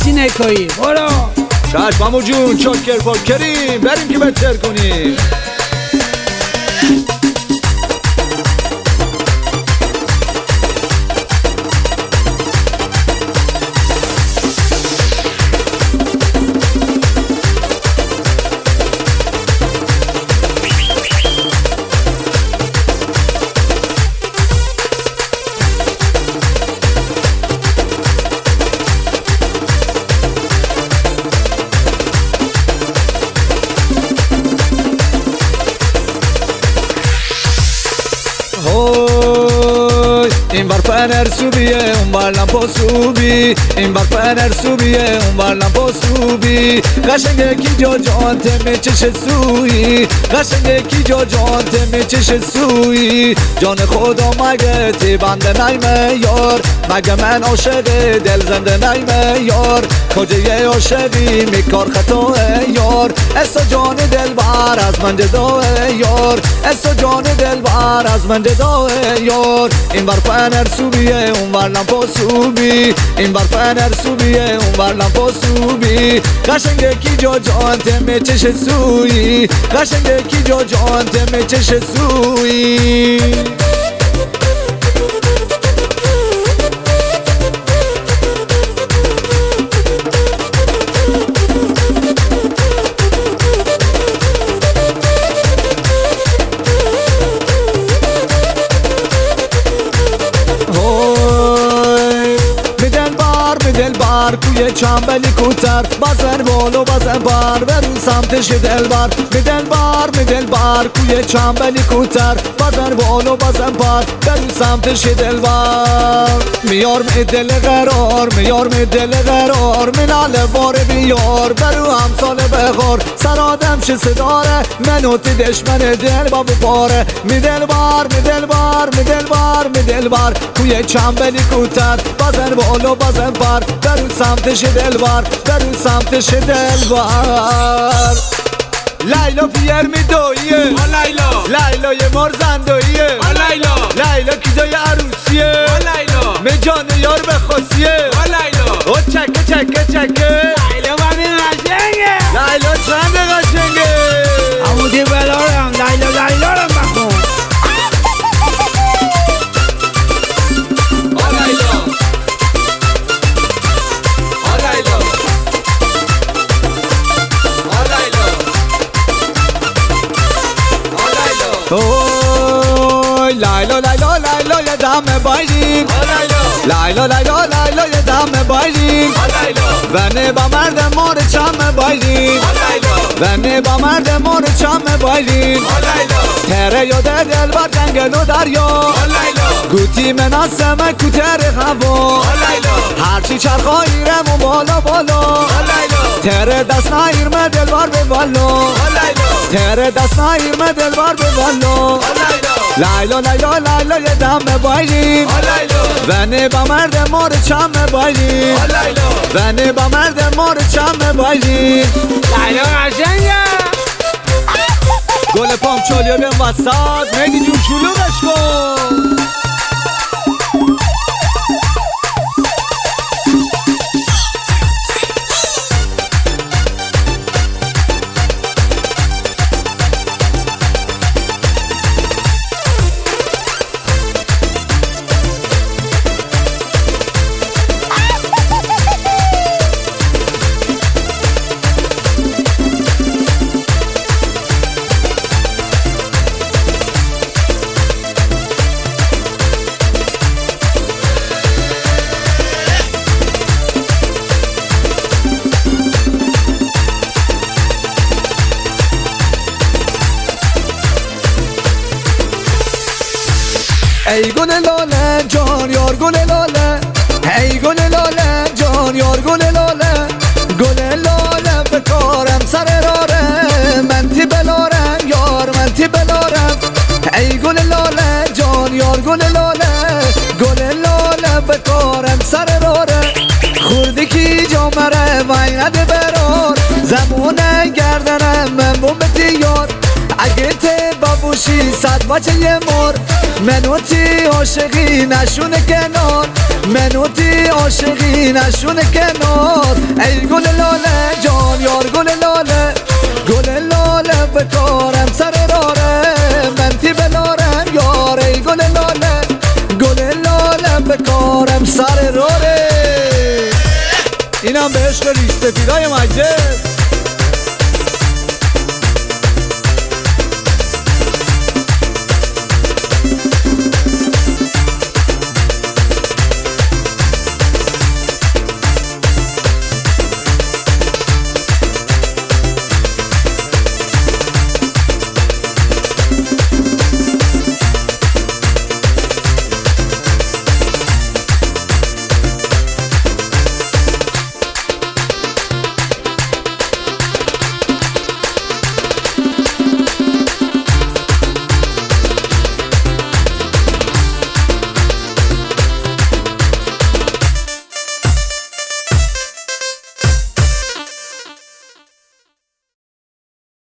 مرسی نکایی برو. چشم عمو جون چاکر پاکریم بریم که بهتر کنیم. این بر فنر سوبیه اون بر لامپا سوبی، این بر فنر سوبیه اون بر لامپا سوبی. قشنگه کی جا جان تم چش سویی، قشنگه کی جا جان تم چش سویی. جان خدا مگه تی بنده نیمه یار، مگه من عاشق دل زنده نیمه یار. کجای عاشقی میکار خطاه یار، اسا جان دل بر از من جداه یار، اسا جان دل بر از من جداه یار. این بر فنر سوبیه اون بر لامپا سوبی، این بر فنر سوبیه اون بر لامپا سوبی. قشنگه کی جا جان تم چش سویی، قشنگه کی جا جان تم چش سویی. دلبر کوی چنبلی کوتر بزن بالو بزن بر برو سمتش دلبر. می دلبر کوی چنبلی کوتر بزن بالو بزن بر برو سمتش دلبر. میار می دل قرار، میار می دل قرار، منال بار بیار برو همسال بخور. سر آدم چه صداره منو تی دشمن دل بابو پاره. می دلبر کوی چنبلی کوتر بزن بالو بزن بر برو سمتش دلبر، برو سمتش دلبر. لیلا پیر می دویه لیلا یه مار زنداییه لیلا کی جای عروسیه می جان یار بخواسیه او چکه لیلا بمی قشنگه، لیلا چند قشنگه عمودی بلارم لیلا رو بخون. اوی لیلا یه دم بایرین، لیلا یه دم بایرین. ونه با مرد مور چم بایرین، ونه با مرد مور چم بایرین. تره یاده دل بر جنگل و دریا، گوتی مناسمه کوتر هوا. هرچی چرخایی رمون بالا، تره دست نایرمه دل بار به والا، تره دست نایرمه دل بار به والا. لیلا یه دم بایرین، ونه با مرد مور چم بایرین، ونه با مرد مور چم بایرین. لیلا قشنگه گل پام چالیا بیم وسط مهدی جون شلوغش کن. ای گل لاله جان یار گل لاله، ای گل لاله جان یار گل لاله. گل لاله بکارم سر راره، من تی بلارم یار من تی بلارم. ای گل لاله جان یار گل لاله، گل لاله بکارم سر راره. خوردی کی جامره وینده برار، زمونه گردنم من بومتی یار. اگه ته بابو دوشی صد بچه یه مار منوتی عاشقی نشونه کنار منوتی عاشقی نشونه کنار ای گل لاله جان یار گل لاله گل لاله بکارم سر راره منتی بلارم یار ای گل لاله گل لاله بکارم سر راره اینم به عشق ریش سفیدای مجلس